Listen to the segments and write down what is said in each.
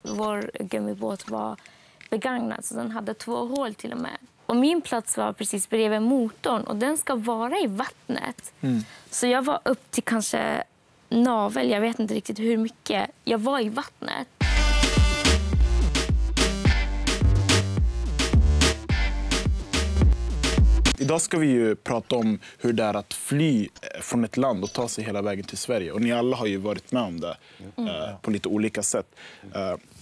vår gummibåt var begagnad, så den hade 2 hål till och med. Och min plats var precis bredvid motorn och den ska vara i vattnet. Så jag var upp till kanske navel, jag vet inte riktigt hur mycket. Jag var i vattnet. Idag ska vi ju prata om hur det är att fly från ett land och ta sig hela vägen till Sverige. Och ni alla har ju varit med om det på lite olika sätt.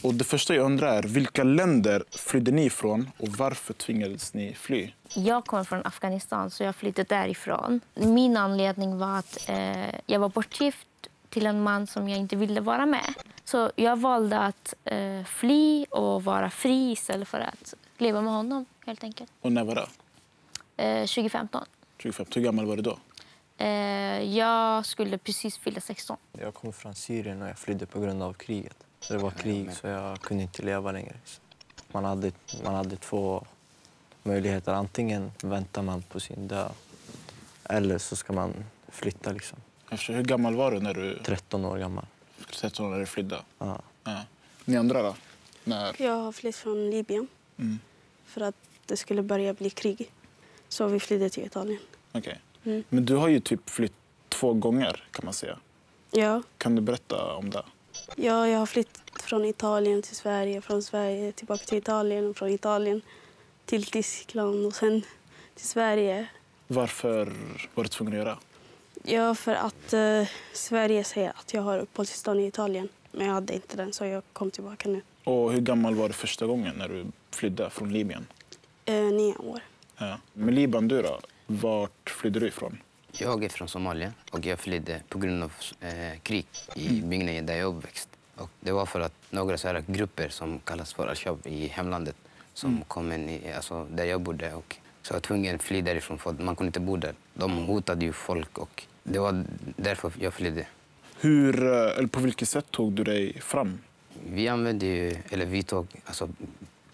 Och det första jag undrar är, vilka länder flydde ni ifrån och varför tvingades ni fly? Jag kommer från Afghanistan, så jag flyttade därifrån. Min anledning var att jag var bortgift till en man som jag inte ville vara med. Så jag valde att fly och vara fri istället för att leva med honom, helt enkelt. Och när var det? 2015. 2015. Hur gammal var du då? Jag skulle precis fylla 16. Jag kom från Syrien och jag flydde på grund av kriget. Så det var krig, så jag kunde inte leva längre. Man hade 2 möjligheter. Antingen väntar man på sin död eller så ska man flytta. Liksom. Hur gammal var du när du... 13 år gammal. 13 år när du flydde? Ja. Ni andra då? Jag har flytt från Libyen för att det skulle börja bli krig. Så vi flydde till Italien. Okej. Men du har ju typ flytt 2 gånger, kan man säga. Ja. Kan du berätta om det? Ja, jag har flytt från Italien till Sverige, från Sverige tillbaka till Italien och från Italien till Tyskland och sen till Sverige. Varför var du tvungen att göra? Ja, för att Sverige säger att jag har uppehållstillstånd i Italien. Men jag hade inte den, så jag kom tillbaka nu. Och hur gammal var du första gången när du flydde från Libyen? 9 år. Ja. Men Liban, du då? Vart flydde du ifrån? Jag är från Somalia och jag flydde på grund av krig i byggnaden där jag uppväxt. Och det var för att några så här grupper som kallas för Al-Shabaab i hemlandet som kom in i, alltså, där jag bodde. Och så jag var tvungen att fly därifrån för att man kunde inte bo där. De hotade ju folk och det var därför jag flydde. Eller på vilket sätt tog du dig fram? Vi tog alltså,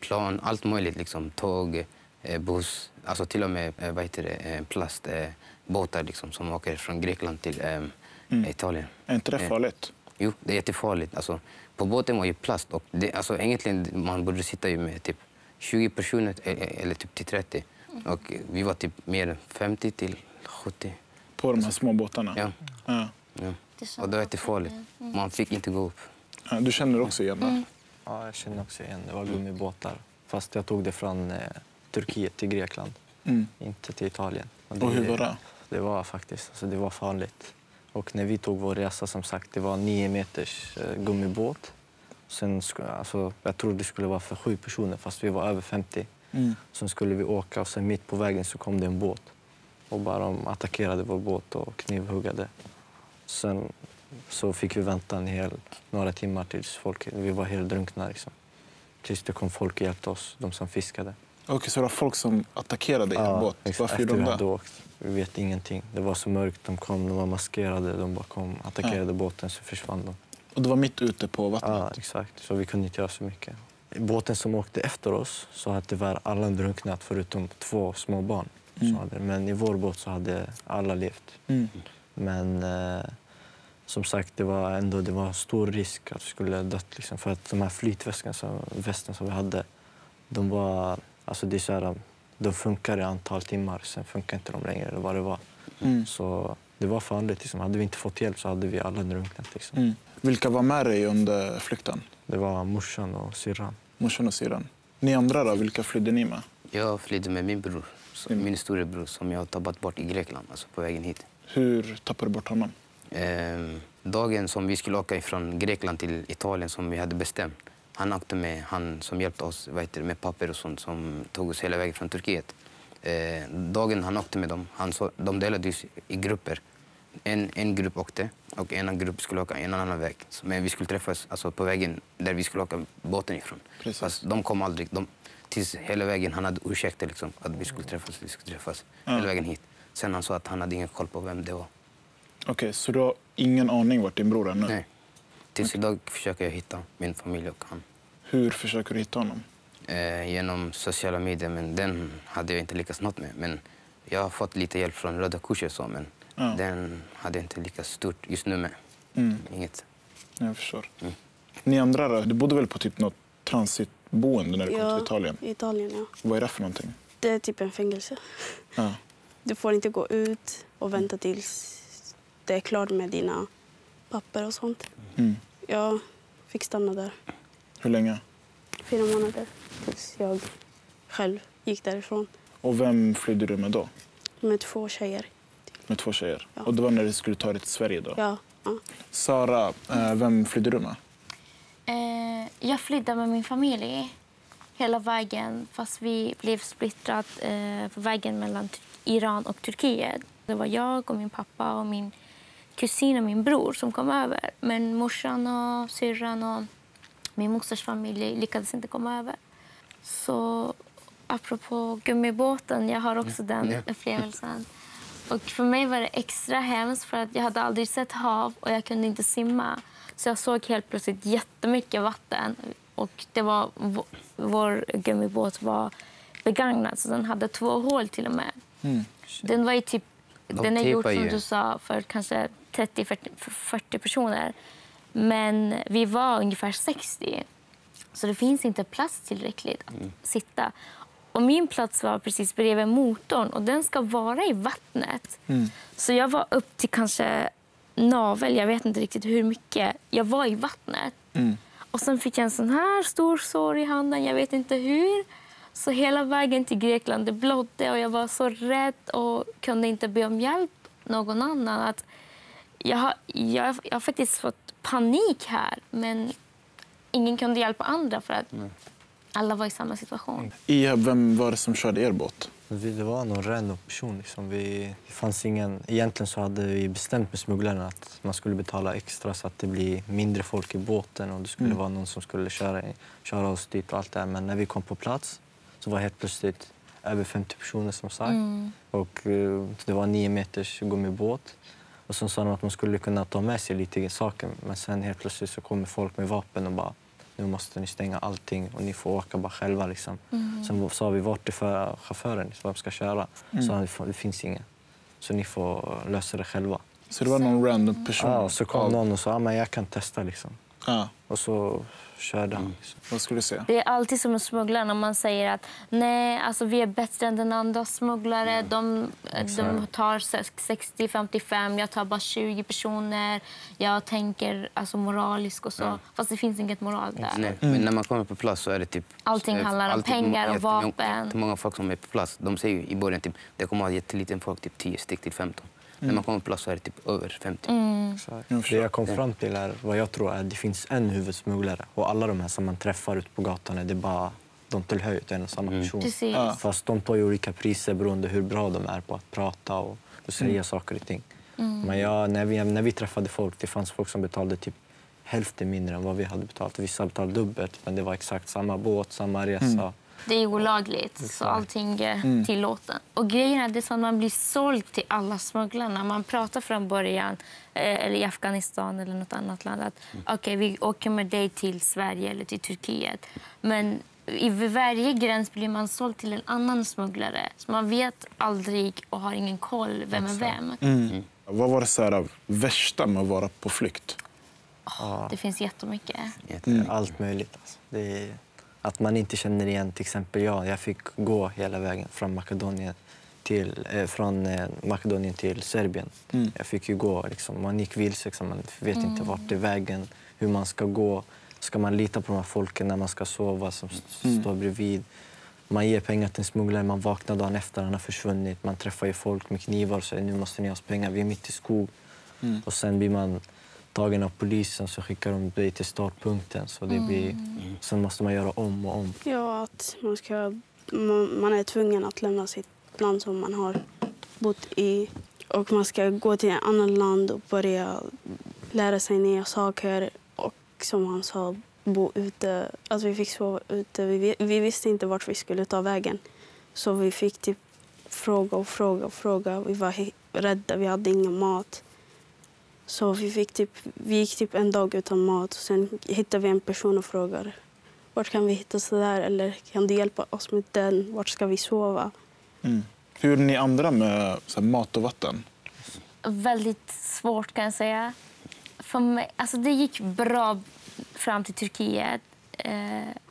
plan, allt möjligt, liksom, tåg, buss, alltså till och med plastbåtar liksom, som åker från Grekland till Italien. Är inte det farligt? Jo, det är jättefarligt. Alltså, på båten var ju plast och alltså, egentligen man borde sitta ju med typ 20 personer eller typ till 30. Och vi var typ mer än 50 till 70. På de här små båtarna? Ja. Ja. Och det var jättefarligt. Man fick inte gå upp. Ja, du känner också igen det? Ja, jag känner också igen. Det var gummibåtar. Fast jag tog det från Turkiet till Grekland, inte till Italien. Och hur var det? Det var faktiskt, alltså det var farligt. Och när vi tog vår resa, som sagt, det var 9 meters gummibåt. Sen, alltså, jag trodde det skulle vara för 7 personer, fast vi var över 50. Sen skulle vi åka och sen mitt på vägen så kom det en båt. Och bara de attackerade vår båt och knivhuggade. Sen så fick vi vänta några timmar tills vi var helt drunkna. Liksom. Tills det kom folk och hjälpte oss, de som fiskade. Okej, så det var folk som attackerade i en båt? Varför gjorde de det? Vi vet ingenting. Det var så mörkt, de var maskerade, de bara kom, attackerade båten, så försvann de. Och det var mitt ute på vattnet? Ja, exakt. Så vi kunde inte göra så mycket. I båten som åkte efter oss så hade tyvärr alla drunknat förutom 2 små barn. Men i vår båt så hade alla levt. Men som sagt, det var stor risk att vi skulle dött. Liksom, för att de här flytvästen som vi hade, de funkar i antal timmar. Sen funkar inte de längre eller vad det var. Så det var farligt. Liksom. Hade vi inte fått hjälp så hade vi alla drunknat. Liksom. Vilka var med dig under flykten? Det var morsan och syrran. Morsan och syrran. Ni andra då, vilka flydde ni med? Jag flydde med min bror, min storebror, som jag har tappat bort i Grekland, alltså på vägen hit. Hur tappade du bort honom? Dagen som vi skulle åka från Grekland till Italien som vi hade bestämt, han åkte med, han som hjälpte oss med papper och sånt, som tog oss hela vägen från Turkiet. Dagen han åkte med dem, de delades i grupper. En grupp åkte och en grupp skulle åka en annan väg. Men vi skulle träffas alltså, på vägen där vi skulle åka båten ifrån. Fast de kom aldrig. Tills hela vägen han hade ursäkter liksom, att vi skulle träffas hela vägen hit. Sen han sa att han hade ingen koll på vem det var. Okej, så du har ingen aning vart din bror är nu? Nej. Tills idag försöker jag hitta min familj och han. Hur försöker du hitta honom? Genom sociala medier, men den hade jag inte lyckats något med. Men jag har fått lite hjälp från Röda Korset, men den hade jag inte lika stort just nu med. Inget. Jag förstår. Ni andra då? Du bodde väl på typ något transitboende när du kom till Italien? I Italien, ja. Vad är det för någonting? Det är typ en fängelse. Ja. Du får inte gå ut och vänta tills det är klart med dina papper och sånt. Jag fick stanna där. Hur länge? 4 månader tills jag själv gick därifrån. Och vem flydde du med då? Med 2 tjejer. Med 2 tjejer? Ja. Och det var när du skulle ta dig till Sverige då? Ja. Sara, vem flydde du med? Jag flydde med min familj hela vägen, fast vi blev splittrade på vägen mellan Iran och Turkiet. Det var jag och min pappa och min kusin och min bror som kom över. Men morsan och syrran och min mosters familj lyckades inte komma över. Så apropå gummibåten, jag har också den upplevelsen. Och för mig var det extra hemskt för att jag hade aldrig sett hav och jag kunde inte simma. Så jag såg helt plötsligt jättemycket vatten. Och det var, vår gummibåt var begagnad, så den hade 2 hål till och med. Den var ju typ, den är gjord som du sa för kanske 30-40 personer. Men vi var ungefär 60. Så det finns inte plats tillräckligt att sitta. Och min plats var precis bredvid motorn och den ska vara i vattnet. Så jag var upp till kanske navel, jag vet inte riktigt hur mycket. Jag var i vattnet. Och sen fick jag en sån här stor sår i handen, jag vet inte hur. Så hela vägen till Grekland, det blödde och jag var så rädd och kunde inte be om hjälp någon annan. Att jag har faktiskt fått panik här, men ingen kunde hjälpa andra för att alla var i samma situation. Vem var det som körde er båt? Det var någon random person. Liksom. Det fanns ingen... Egentligen så hade vi bestämt med smugglarna att man skulle betala extra så att det blir mindre folk i båten och det skulle vara någon som skulle köra oss dit och allt det här. Men när vi kom på plats så var helt plötsligt över 50 personer som sagt. Och det var 9 meters gummibåt. Och så sa de att man skulle kunna ta med sig lite saker. Men sen helt plötsligt så kommer folk med vapen och bara nu måste ni stänga allting och ni får åka bara själva. Liksom. Sen sa vi vart är för chauffören som ska köra. Så det finns ingen. Så ni får lösa det själva. Så det var någon random person? Ja, så kom någon och sa men jag kan testa. Liksom. Ja. Och så körde han. Liksom. Vad skulle du säga? Det är alltid som en smugglare när man säger att nej, alltså vi är bättre än den andra smugglare. De tar 60-55, jag tar bara 20 personer. Jag tänker alltså moraliskt och så. Fast det finns inget moral där. Nej, men när man kommer på plats så är det typ... Allting handlar om pengar och vapen. Många folk som är på plats, de säger ju i början typ det kommer att ha jätteliten folk, typ 10 styck till 15. När man kommer på plats så är det typ över 50. Det jag kom fram till är vad jag tror är att det finns en huvudsmugglare. Och alla de här som man träffar ute på gatan är det bara de tillhör en och samma person. Fast de tar ju olika priser beroende hur bra de är på att prata och säga saker och ting. Men när vi träffade folk, det fanns folk som betalade typ hälften mindre än vad vi hade betalat. Vissa betalade dubbelt, men det var exakt samma båt, samma resa. Det är olagligt, så allting är tillåten. Och grejen är det som man blir såld till alla smugglarna. Man pratar från början, eller i Afghanistan eller något annat land, att okej, vi åker med dig till Sverige eller till Turkiet. Men i varje gräns blir man såld till en annan smugglare. Så man vet aldrig och har ingen koll vem är vem. Vad var det så här värsta med att vara på flykt? Det finns jättemycket. Allt möjligt. Alltså. Det är... Att man inte känner igen, till exempel jag fick gå hela vägen från Makedonien till Serbien. Jag fick ju gå, liksom. Man gick vilse, liksom. Man vet inte vart är vägen, hur man ska gå. Ska man lita på de här folken när man ska sova som står bredvid? Man ger pengar till en smugglare, man vaknar dagen efter, han har försvunnit. Man träffar ju folk med knivar och säger nu måste ni ha oss pengar, vi är mitt i skog. Och sen blir man tagen av polisen så skickar de dig till startpunkten. Så det blir, sen måste man göra om och om. Ja, att man är tvungen att lämna sitt land som man har bott i. Och man ska gå till ett annat land och börja lära sig nya saker. Och som han sa, bo ute. Alltså vi fick sova ute. Vi visste inte vart vi skulle ta vägen. Så vi fick typ fråga. Vi var rädda, vi hade ingen mat. Så vi gick typ en dag utan mat och sen hittade vi en person och frågade vart kan vi hitta så där eller kan du hjälpa oss med den, vart ska vi sova? Hur är ni andra med så här, mat och vatten? Väldigt svårt kan jag säga. För mig, alltså det gick bra fram till Turkiet.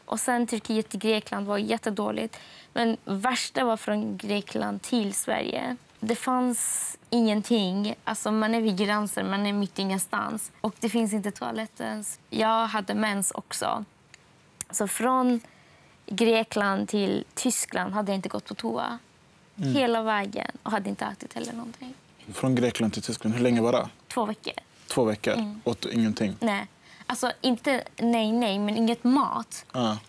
Och sen Turkiet till Grekland var jättedåligt. Men värsta var från Grekland till Sverige. Det fanns ingenting. Alltså man är vid gränsen, man är mitt ingenstans. Och det finns inte toaletten. Jag hade mens också. Så från Grekland till Tyskland hade jag inte gått på toa. Hela vägen. Och hade inte ätit heller någonting. Från Grekland till Tyskland, hur länge var det? 2 veckor. 2 veckor? Åt du ingenting? Nej. Alltså inte nej, men inget mat.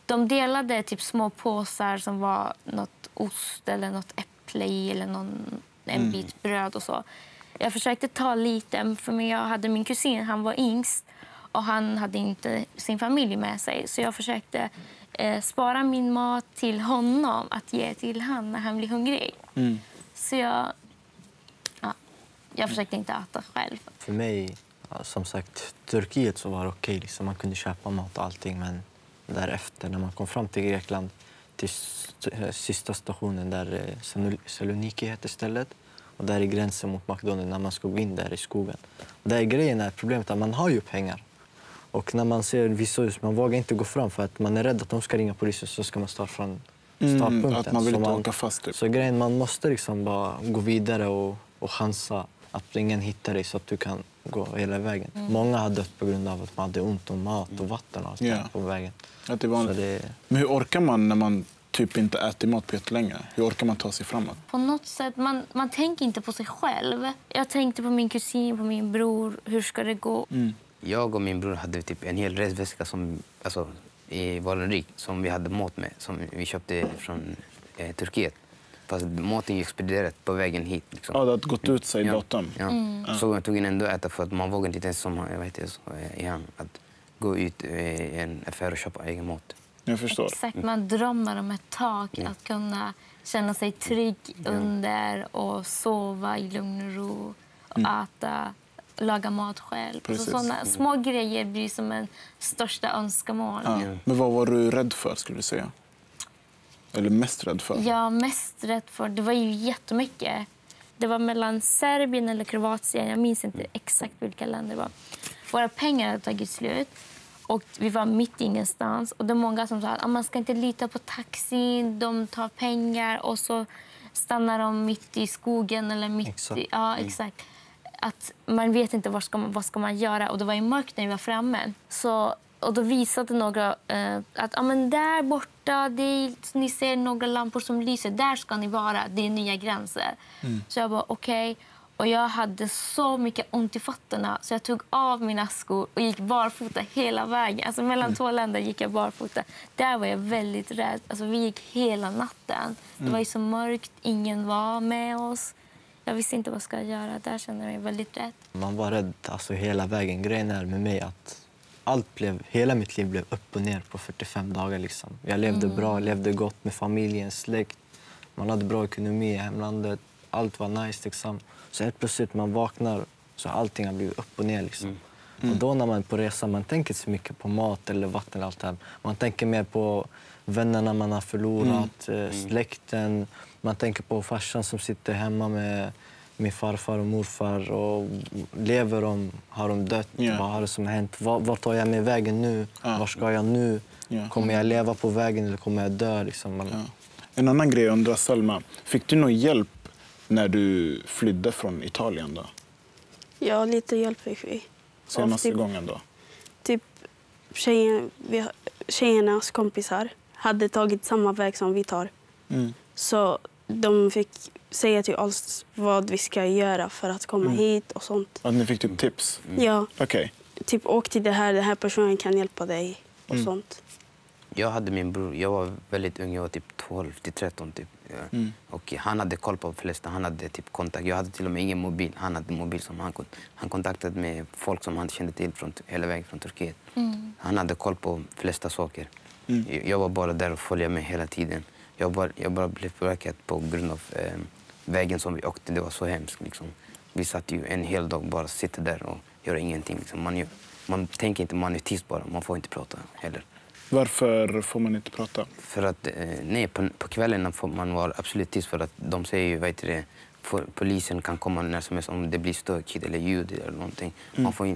De delade typ små påsar som var något ost eller något äpple i eller en bit bröd och så. Jag försökte ta lite, för jag hade min kusin, han var yngst och han hade inte sin familj med sig. Så jag försökte spara min mat till honom att ge till han när han blir hungrig. Så jag försökte inte äta själv. För mig, som sagt, Turkiet så var det okej. Liksom. Man kunde köpa mat och allting. Men därefter, när man kom fram till Grekland, till sista stationen där Saloniki heter stället. Och där är gränsen mot Makedonien när man ska gå in där i skogen. Och där är grejen är problemet att man har ju pengar. Och när man ser vissa hus, man vågar inte gå fram för att man är rädd att de ska ringa polisen, så ska man starta från startpunkten. Att man vill inte åka fast. Typ. Så grejen, man måste liksom bara gå vidare och chansa att ingen hittar dig så att du kan gå hela vägen. Många har dött på grund av att man hade ont om mat och vatten och allt på vägen. Att det var... Men hur orkar man när man typ inte äter mat på jättelänge? Hur orkar man ta sig framåt? På något sätt, man tänker inte på sig själv. Jag tänkte på min kusin, på min bror. Hur ska det gå? Jag och min bror hade typ en hel resväska i Valenrik som vi hade mat med. Som vi köpte från Turkiet. Fast maten gick expedierat på vägen hit. Liksom. Ja, det hade gått ut sig i datorn. Ja. Så jag tog in ändå äta för att man vågar inte ens som att gå ut i en affär och köpa egen mat. Jag förstår. Exakt, man drömmer om ett tak att kunna känna sig trygg under och sova i lugn och ro och äta, laga mat själv. Så sådana små grejer blir som en största önskemål. Men vad var du rädd för, skulle du säga? Eller mest rädd för? Ja, mest rädd för. Det var ju jättemycket. Det var mellan Serbien eller Kroatien. Jag minns inte exakt vilka länder det var. Våra pengar hade tagit slut. Och vi var mitt ingenstans. Och det är många som sa att man ska inte lita på taxin. De tar pengar och så stannar de mitt i skogen. Eller mitt i, ja, exakt. Att man vet inte vad ska man göra. Och det var ju mörkt när vi var framme. Och då visade några att där borta, ni ser några lampor som lyser. Där ska ni vara, det är nya gränser. Så jag bara okej. Och jag hade så mycket ont i fötterna så jag tog av mina skor och gick barfota hela vägen. Alltså mellan 2 länder gick jag barfota. Där var jag väldigt rädd. Alltså vi gick hela natten. Det var ju så mörkt, ingen var med oss. Jag visste inte vad jag skulle göra. Där kände jag mig väldigt rädd. Man var rädd hela vägen. Grejen är med mig att hela mitt liv blev upp och ner på 45 dagar. Liksom. Jag levde bra, levde gott med familjen, släkt. Man hade bra ekonomi i hemlandet. Allt var nice. Liksom. Så helt plötsligt man vaknar så allting har blivit upp och ner. Liksom. Och då när man är på resa, man tänker så mycket på mat eller vatten. Eller allt det här. Man tänker mer på vännerna man har förlorat, släkten. Man tänker på farsan som sitter hemma med min farfar och morfar. Och lever de? Har de dött? Vad har det som hänt? Var tar jag med vägen nu? Var ska jag nu? Kommer jag leva på vägen eller kommer jag dö? Liksom? En annan grej jag undrar, Selma. Fick du någon hjälp när du flydde från Italien då? Ja, lite hjälp fick vi. Senaste gången då? Typ tjejernas kompisar hade tagit samma väg som vi tar. Så de fick säga till oss vad vi ska göra för att komma hit och sånt. Att ni fick typ tips? Ja. Okej. Typ åk till den här personen kan hjälpa dig och sånt. Jag hade min bror, jag var väldigt ung, jag var typ 12-13 typ. Och han hade koll på de flesta, han hade typ kontakt. Jag hade till och med ingen mobil, han hade mobil som han kontaktade med folk som han kände till från hela vägen från Turkiet. Han hade koll på de flesta saker. Jag var bara där och följde med hela tiden. Jag bara blev påverkad på grund av vägen som vi åkte, det var så hemskt liksom. Vi satt ju en hel dag bara sitter där och gör ingenting liksom. Man tänker inte, man är tyst bara, man får inte prata heller. Varför får man inte prata? För att på kvällen får man vara absolut tyst för att de säger ju, polisen kan komma när som helst om det blir stökigt eller ljud eller någonting. Man får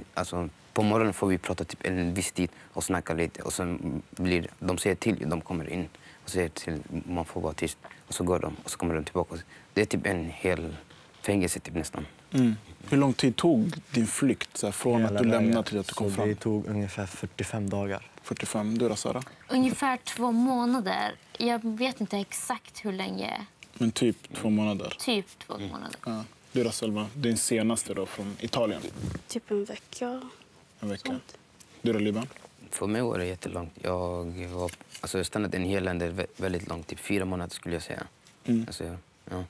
på morgonen får vi prata typ en viss tid och snacka lite. Och sen blir de säger till, de kommer in och säger till, man får vara tyst. Och så går de och så kommer de tillbaka. Det är typ en hel fängelse typ nästan. Hur lång tid tog din flykt så här, från att du lämnade till att du kom fram? Det tog ungefär 45 dagar. 45, du då Sara? Ungefär 2 månader. Jag vet inte exakt hur länge. Men typ 2 månader? Typ 2 månader. Ja. Du då Selma, din senaste då från Italien? Typ en vecka. En vecka. Sånt. Du då Liban? För mig var det jättelångt. Jag stannade i en hel länder väldigt långt, typ 4 månader skulle jag säga. Alltså, ja.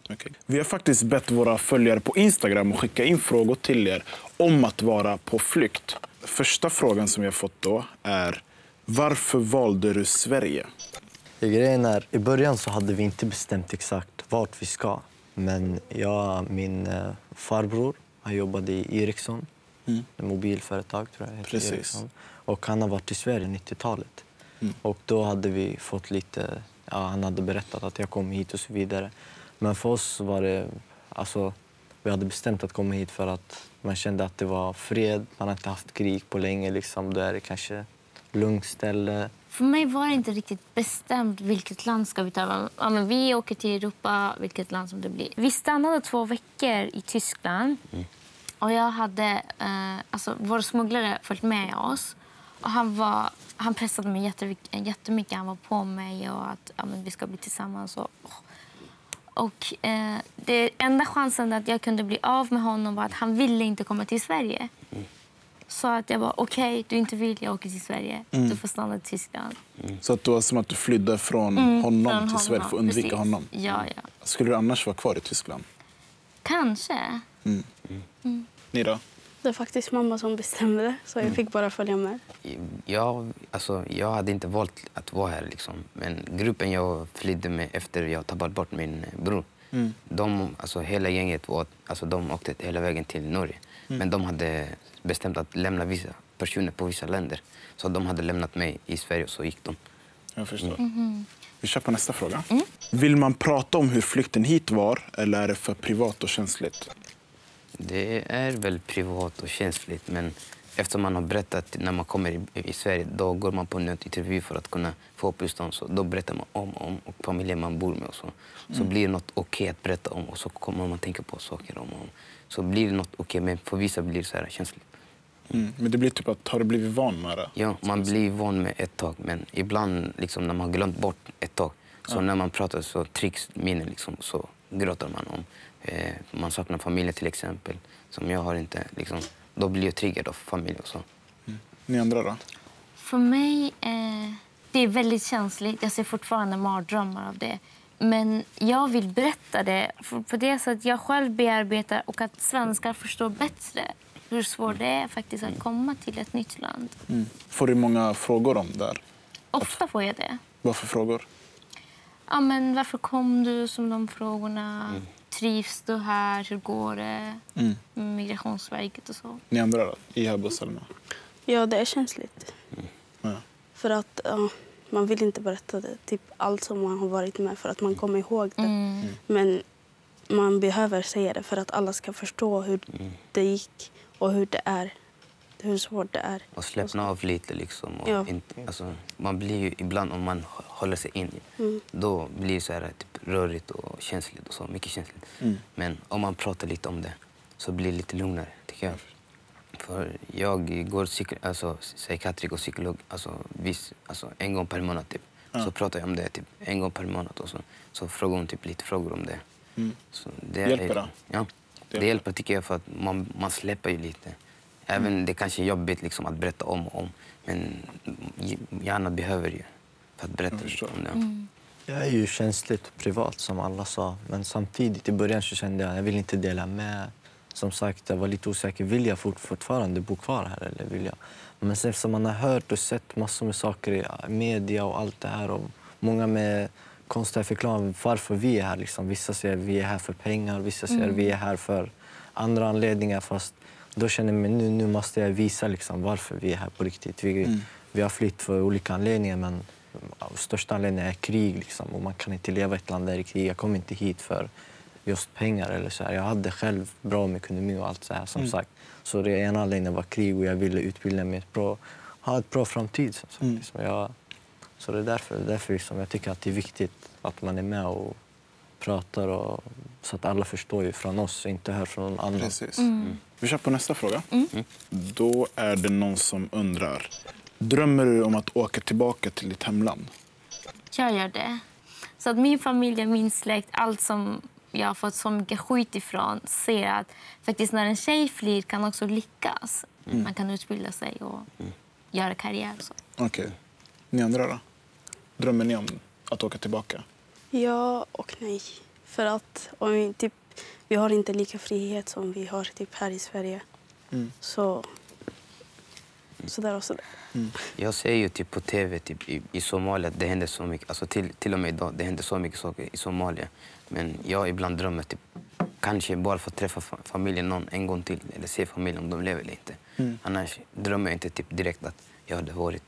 Okay. Vi har faktiskt bett våra följare på Instagram att skicka in frågor till er om att vara på flykt. Första frågan som vi har fått då är: varför valde du Sverige? Grejen är, i början så hade vi inte bestämt exakt vart vi ska. Men min farbror, han jobbade i Ericsson, ett mobilföretag tror jag heter. Precis. Ericsson. Och han har varit i Sverige 90-talet. Och då hade vi fått lite, han hade berättat att jag kom hit och så vidare. Men för oss var det, vi hade bestämt att komma hit för att man kände att det var fred. Man har inte haft krig på länge, liksom. Då är det kanske lugnt ställe. För mig var det inte riktigt bestämt vilket land ska vi ta. Ja, men vi åker till Europa, vilket land som det blir. Vi stannade 2 veckor i Tyskland. Och jag hade, vår smugglare följt med oss. Och han pressade mig jättemycket. Han var på mig och att vi ska bli tillsammans. Och det enda chansen att jag kunde bli av med honom var att han ville inte komma till Sverige. Så att jag var okej, du inte vill, jag åker till Sverige. Du får stanna i Tyskland. Så att det var som att du flydde från honom till Sverige för att undvika precis. honom? Ja. Skulle du annars vara kvar i Tyskland? Kanske. Ni då? Det är faktiskt mamma som bestämde, så jag fick bara följa med. Jag hade inte valt att vara här. Liksom. Men gruppen jag flydde med efter jag tappade bort min bror, hela gänget de åkte hela vägen till Norge. Men de hade bestämt att lämna vissa personer på vissa länder. Så de hade lämnat mig i Sverige och så gick de. Jag förstår. Vi kör på nästa fråga. Vill man prata om hur flykten hit var eller är det för privat och känsligt? Det är väl privat och känsligt, men eftersom man har berättat när man kommer i Sverige, då går man på en intervju för att kunna få uppehållstillstånd. Så då berättar man om och familjen man bor med och så. Så blir det något okej att berätta om och så kommer man tänka på saker om. Så blir det något okej, men för vissa blir det så här känsligt. Men det blir typ att, har du blivit van med det? Ja, man blir van med ett tag, men ibland liksom, när man har glömt bort ett tag, så när man pratar så tricks minnen liksom, så gråter man om. Man saknar familjen till exempel, som jag har inte liksom, då blir jag triggad av familj och så. Ni andra då? För mig det är väldigt känsligt. Jag ser fortfarande mardrömmar av det. Men jag vill berätta det på det sättet att jag själv bearbetar och att svenskar förstår bättre hur svårt det är faktiskt att komma till ett nytt land. Får du många frågor om det där? Ofta får jag det. Vad för frågor? Ja, men varför kom du, som de frågorna? Trivs du här? Hur går det? Migrationsverket och så. Ni andra då? Ihab och Selma? Ja, det är känsligt. Ja. För att man vill inte berätta det, typ allt som man har varit med, för att man kommer ihåg det. Men man behöver säga det för att alla ska förstå hur det gick och hur det är. Hur svårt det är. Och släppna av lite liksom. Och man blir ju ibland, om man håller sig in, då blir det så här typ rörigt och känsligt och så, mycket känsligt. Men om man pratar lite om det så blir det lite lugnare, tycker jag. För jag går psykiatrik och psykolog en gång per månad typ. Så pratar jag om det typ en gång per månad och så frågar hon typ lite frågor om det. Så det hjälper det? Ja, det hjälper tycker jag, för att man släpper ju lite. Även det kanske är jobbigt liksom, att berätta om. Men hjärnan behöver ju för att berätta om det. Jag är ju känsligt och privat som alla sa. Men samtidigt i början så kände jag vill inte dela med. Som sagt, jag var lite osäker. Vill jag fortfarande bo kvar här eller vill jag? Men sen som man har hört och sett massor med saker i media och allt det här. Och många med konstiga förklaringar varför vi är här. Liksom. Vissa säger vi är här för pengar. Vissa säger vi är här för andra anledningar. Fast då känner jag mig nu måste jag visa liksom, varför vi är här på riktigt. Vi har flytt för olika anledningar, men största anledningen är krig. Liksom, och man kan inte leva i ett land där det är krig. Jag kom inte hit för just pengar eller så här. Jag hade själv bra med ekonomi och allt så här som sagt. Så det ena anledningen var krig och jag ville utbilda mig ha ett bra framtid. Som sagt. Liksom så det är därför liksom, jag tycker att det är viktigt att man är med och pratar så att alla förstår ju från oss och inte hör från någon annan. Precis. Vi kör på nästa fråga. Då är det någon som undrar. Drömmer du om att åka tillbaka till ditt hemland? Jag gör det. Så att min familj, min släkt, allt som jag har fått så mycket skit ifrån ser att faktiskt när en tjej flyr kan också lyckas. Man kan utbilda sig och göra karriär. Okej. Ni andra då? Drömmer ni om att åka tillbaka? Ja och nej. För att vi har inte lika frihet som vi har här i Sverige. Så där och så där. Jag ser ju typ på tv typ, i Somalia att det händer så mycket. Alltså till och med idag, det händer så mycket saker i Somalia. Men jag ibland drömmer typ, kanske bara få träffa familjen en gång till. Eller se familjen om de lever eller inte. Annars drömmer jag inte typ direkt att jag hade varit...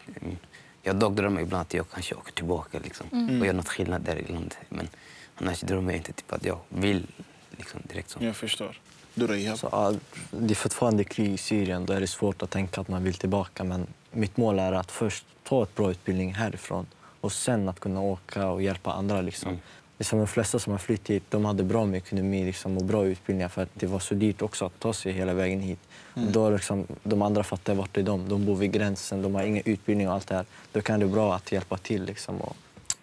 Jag drömmer ibland att jag kanske åker tillbaka liksom, och gör något skillnad där i landet. Men annars drömmer jag inte typ, att jag vill liksom, direkt så. Jag förstår. Du då, så, det är fortfarande krig i Syrien. Då är det svårt att tänka att man vill tillbaka. Men mitt mål är att först ta ett bra utbildning härifrån och sen att kunna åka och hjälpa andra. Liksom. Liksom de flesta som har flyttat hit, de hade bra med ekonomi liksom, och bra utbildningar för att det var så dyrt också att ta sig hela vägen hit. Då liksom, de andra fattar vart är de bor vid gränsen, de har ingen utbildning och allt det här. Då kan det vara bra att hjälpa till liksom, och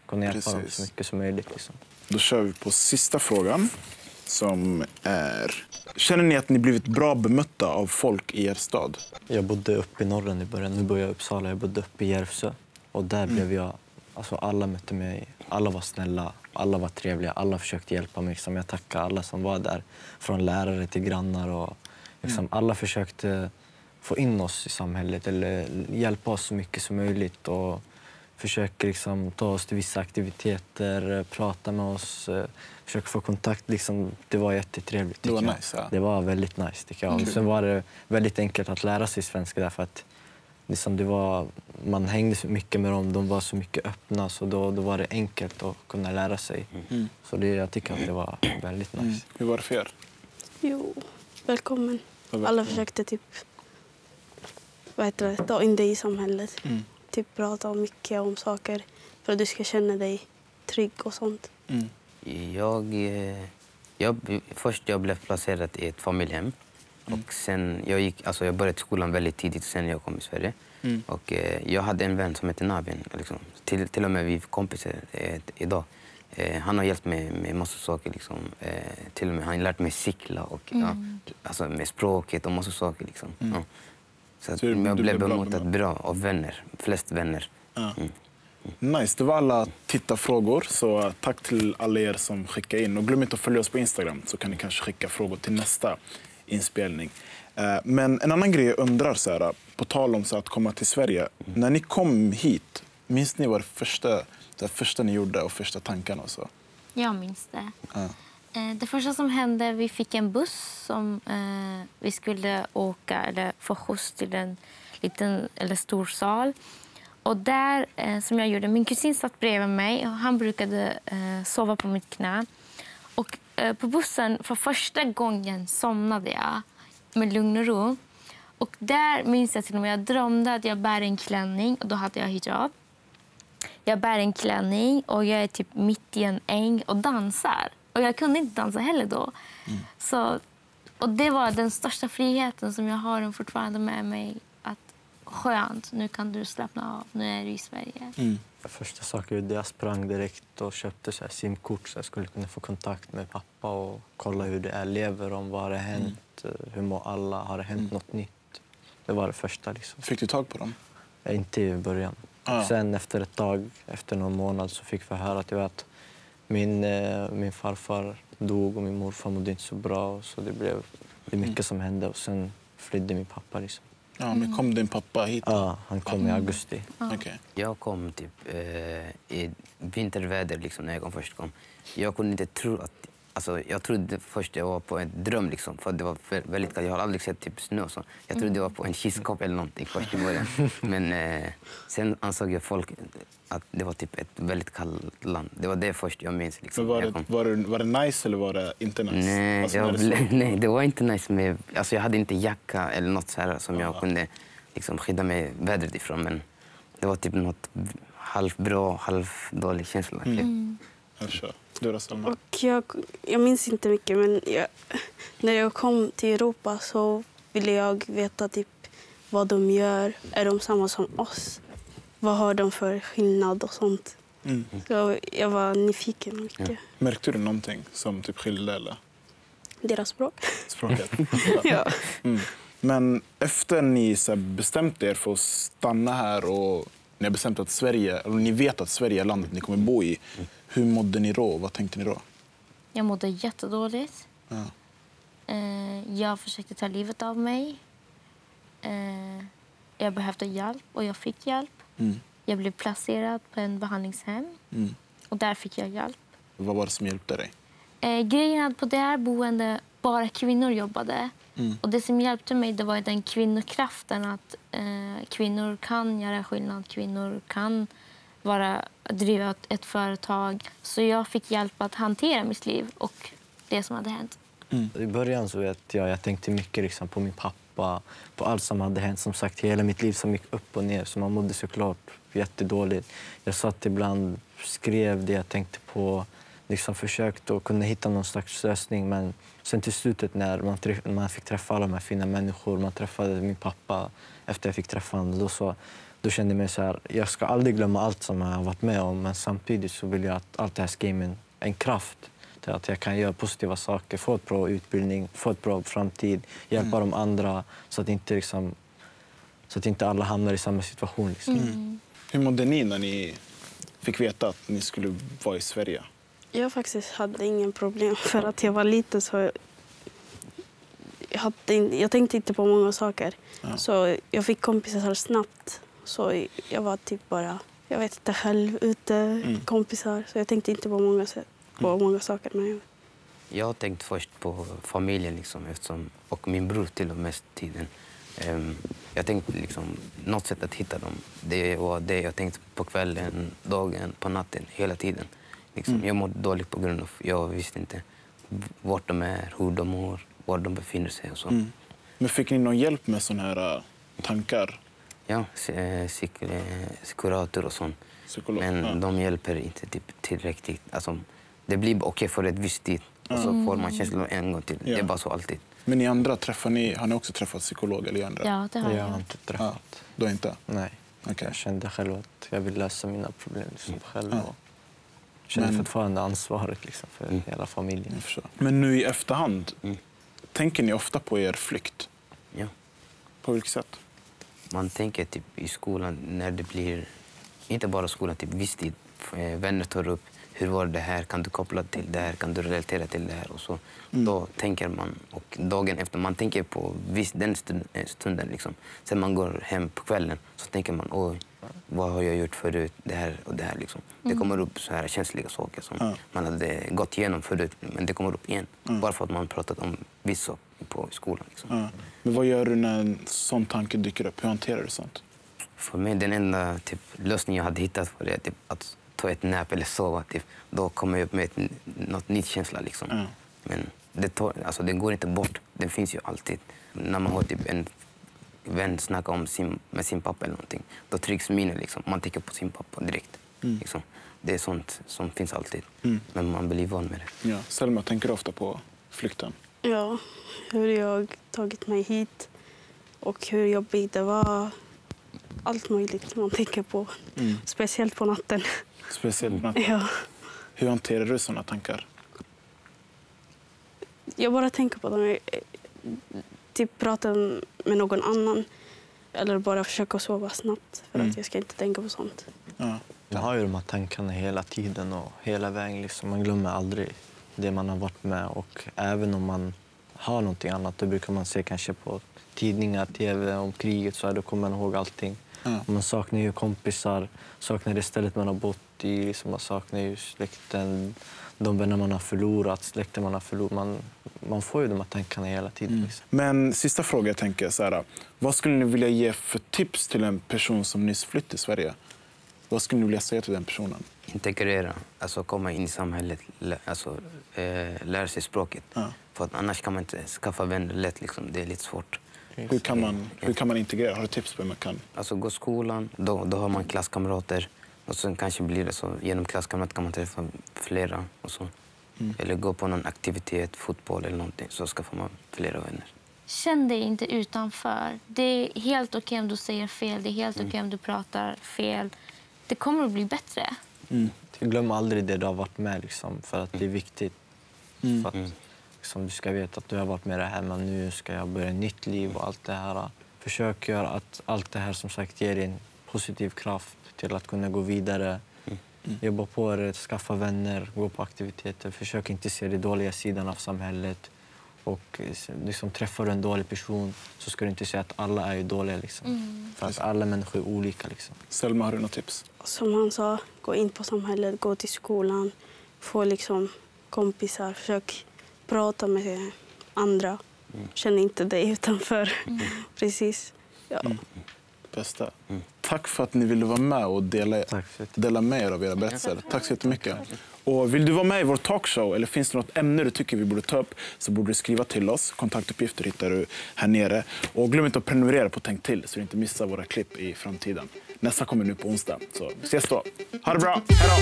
kunna hjälpa dem så mycket som möjligt. Liksom. Då kör vi på sista frågan som är... Känner ni att ni blivit bra bemötta av folk i er stad? Jag bodde uppe i norren i början. Nu bor jag i Uppsala. Jag bodde uppe i Järvsö. Och där blev jag... Alltså alla mötte mig. Alla var snälla. Alla var trevliga. Alla försökte hjälpa mig. Liksom jag tackar alla som var där. Från lärare till grannar. Och liksom alla försökte få in oss i samhället. Eller hjälpa oss så mycket som möjligt. Och försöker liksom ta oss till vissa aktiviteter. Prata med oss. Försöka få kontakt. Liksom, det var jättetrevligt. Det var nice, ja. Det var väldigt nice, tycker jag. Sen var det väldigt enkelt att lära sig svenska därför att liksom man hängde så mycket med dem. De var så mycket öppna, så då var det enkelt att kunna lära sig. Så jag tycker att det var väldigt nice. Hur var det för er? Jo, välkommen. Alla försökte typ ta in dig i samhället. Typ prata mycket om saker för att du ska känna dig trygg och sånt. Först jag blev placerad i ett familjehem. Och sen jag började skolan väldigt tidigt sen jag kom i Sverige. Och jag hade en vän som heter Navin. Liksom. Till och med vi kompisar idag. Han har hjälpt mig med massa saker. Liksom. Till och med han har lärt mig cykla och alltså med språket och massa saker. Liksom. Så att jag blev bemotad bra av vänner. Flest vänner. Nice, det var alla tittarfrågor. Så tack till alla er som skickar in. Och glöm inte att följa oss på Instagram så kan ni kanske skicka frågor till nästa inspelning. Men en annan grej jag undrar, så här, på tal om att komma till Sverige. När ni kom hit, minns ni vad det första ni gjorde och första tankarna? Och så? Jag minns det. Det första som hände, vi fick en buss som vi skulle åka eller få skjuts till en liten eller stor sal. Och där, som jag gjorde, min kusin satt bredvid mig och han brukade sova på mitt knä. Och på bussen för första gången somnade jag med lugn och ro. Och där minns jag till och med, jag drömde att jag bär en klänning och då hade jag hijab. Jag bär en klänning och jag är typ mitt i en äng och dansar. Och jag kunde inte dansa heller då. Och det var den största friheten som jag har fortfarande med mig. Skönt, nu kan du slappna av, nu är du i Sverige. Första saken jag sprang direkt och köpte simkort så jag skulle kunna få kontakt med pappa och kolla hur det är, lever de, vad har det hänt, hur mår alla, har det hänt något nytt. Det var det första. Liksom. Fick du tag på dem? Inte i början. Sen efter ett tag, efter någon månad, så fick vi höra att min farfar dog och min morfar mådde inte så bra. Så det är mycket som hände och sen flydde min pappa. Liksom. Ja, men kom din pappa hit? Ja, han kom i augusti. Okay. Jag kom typ i vinterväder liksom, när jag först kom. Jag kunde inte tro att Alltså, jag trodde först jag var på en dröm, liksom, för det var väldigt kallt. Jag har aldrig sett typ snö. Så. Jag trodde jag var på en kylskåp eller någonting först i början. Men sen ansåg jag folk att det var typ ett väldigt kallt land. Det var det först jag minns. Liksom. Men var det nice eller var det inte nice? Nej, Alltså, nej, det var inte nice. Alltså, jag hade inte jacka eller något så här som jag kunde liksom, skydda mig vädret ifrån. Men det var typ något halvbra, halvdålig känsla. Du då, Salma? Och jag minns inte mycket, men när jag kom till Europa så ville jag veta typ vad de gör. Är de samma som oss? Vad har de för skillnad och sånt? Så jag var nyfiken mycket. Ja. Märkte du någonting som typ skilde eller? Deras språk. Språket? Ja. Men efter ni så bestämt er för att stanna här och ni har bestämt att ni vet att Sverige är landet ni kommer bo i. Hur mådde ni då? Vad tänkte ni då? Jag mådde jättedåligt. Ja. Jag försökte ta livet av mig. Jag behövde hjälp och jag fick hjälp. Jag blev placerad på en behandlingshem och där fick jag hjälp. Vad var det som hjälpte dig? Grejen är att på det här boende bara kvinnor jobbade. Och det som hjälpte mig det var den kvinnokraften att kvinnor kan göra skillnad. Kvinnor kan driva ett företag. Så jag fick hjälp att hantera mitt liv och det som hade hänt. I början så vet jag tänkte mycket liksom, på min pappa, på allt som hade hänt. Som sagt, hela mitt liv som gick upp och ner. Så man mådde såklart jättedåligt. Jag satt ibland, skrev det jag tänkte på. Liksom försökte att kunna hitta någon slags lösning. Men sen till slutet när man fick träffa alla de här fina människor. Man träffade min pappa efter jag fick träffa honom. Då kände jag mig så här, jag ska aldrig glömma allt som jag har varit med om. Men samtidigt så vill jag att allt det här ska ge mig en kraft. Till att jag kan göra positiva saker, få ett bra utbildning, få ett bra framtid. Hjälpa de andra så att inte alla hamnar i samma situation. Liksom. Hur mådde ni när ni fick veta att ni skulle vara i Sverige? Jag faktiskt hade ingen problem för att jag var liten så jag tänkte inte på många saker. Ja. Så jag fick kompisar snabbt. Så jag var typ bara, jag vet inte själv, ute kompisar. Så jag tänkte inte på många saker. Men jag har tänkt först på familjen liksom, och min bror till och med tiden. Jag tänkte liksom, något sätt att hitta dem. Det var det jag tänkte på kvällen, dagen, på natten, hela tiden. Liksom, jag mådde dåligt på grund av jag visste inte vart de är, hur de mår, var de befinner sig och så. Men fick ni någon hjälp med såna här tankar? Ja, kurator och sånt. Psykolog? Men de hjälper inte typ, tillräckligt. Alltså, det blir okej för ett visst tid och så får man känslan en gång till. Ja. Det är bara så alltid. Men ni andra, har ni också träffat psykolog eller andra? Ja, det har Jag jag. har inte träffat. Ja, du har inte? Nej. Okay. Jag kände själv att jag vill lösa mina problem liksom, själv. Och känner fortfarande ansvaret liksom, för hela familjen. Men nu i efterhand, tänker ni ofta på er flykt? Ja. På vilket sätt? Man tänker typ i skolan när det blir, inte bara skolan, typ viss tid. Vänner tar upp, hur var det här? Kan du koppla till det här? Kan du relatera till det här? Och så. Då tänker man, och dagen efter, man tänker på den stunden. Liksom. Sen man går hem på kvällen så tänker man, oj, vad har jag gjort förut? Det här och det här. Liksom. Det kommer upp så här känsliga saker som man hade gått igenom förut, men det kommer upp igen. Bara för att man pratat om vissa på skolan. Liksom. Men vad gör du när en sån tanke dyker upp? Hur hanterar du sånt? För mig, den enda typ, lösningen jag hade hittat för det typ, att ta ett nap eller sova. Typ. Då kommer jag upp med något nytt känsla. Liksom. Men det går inte bort. Den finns ju alltid. När man har typ en vän snackar om med sin pappa eller någonting, då trycks minnet. Liksom. Man tänker på sin pappa direkt. Liksom. Det är sånt som finns alltid. Men man blir van med det. Ja. Selma, tänker du ofta på flykten? ja, hur jag tagit mig hit och hur jobbigt det var. Allt möjligt man tänker på. Speciellt på natten. Speciellt på natten? Ja. Hur hanterar du såna tankar? Jag bara tänker på dem. Typ prata med någon annan. Eller bara försöka sova snabbt. För att jag ska inte tänka på sånt. Ja. Man har ju de här tankarna hela tiden och hela vägen. Liksom. Man glömmer aldrig det man har varit med. Och även om man har någonting annat, då brukar man se kanske på tidningar, tv om kriget, så då kommer man ihåg allting. Man saknar ju kompisar, saknar det stället man har bott i, liksom man saknar ju släkten, de vänner man har förlorat, släkten man har förlorat. Man får ju de här tankarna hela tiden. Liksom. Men sista fråga, jag tänker så här, vad skulle ni vilja ge för tips till en person som nyss flytt till Sverige? Vad skulle ni vilja säga till den personen? Integrera, alltså komma in i samhället, alltså lära sig språket. För att annars kan man inte skaffa vänner lätt, liksom. Det är lite svårt. Hur kan man integrera? Har du tips på hur man kan? Alltså gå skolan, då har man klasskamrater. Och sen kanske blir det så, genom klasskamrater kan man träffa flera och så. Eller gå på någon aktivitet, fotboll eller någonting, så skaffar man flera vänner. Känn dig inte utanför. Det är helt okej om du säger fel, det är helt okej om du pratar fel. Det kommer att bli bättre. Glöm aldrig det du har varit med, liksom, för att det är viktigt. För att liksom, du ska veta att du har varit med det här, men nu ska jag börja ett nytt liv och allt det här. Försök göra att allt det här som sagt ger en positiv kraft till att kunna gå vidare. Jobba på det, skaffa vänner, gå på aktiviteter. Försök inte se den dåliga sidan av samhället. Och liksom, träffar du en dålig person så ska du inte säga att alla är dåliga. Liksom. För att alla människor är olika. Liksom. Selma, har du något tips? Som han sa, gå in på samhället, gå till skolan, få liksom kompisar, försök prata med andra. Känn inte dig utanför. Precis. Ja. Bästa. Tack för att ni ville vara med och dela med er av era berättelser. Tack så jättemycket. Och vill du vara med i vår talkshow eller finns det något ämne du tycker vi borde ta upp, så borde du skriva till oss. Kontaktuppgifter hittar du här nere. Och glöm inte att prenumerera på Tänk till så du inte missar våra klipp i framtiden. Nästa kommer nu på onsdag. Så vi ses då. Ha det bra. Hej då!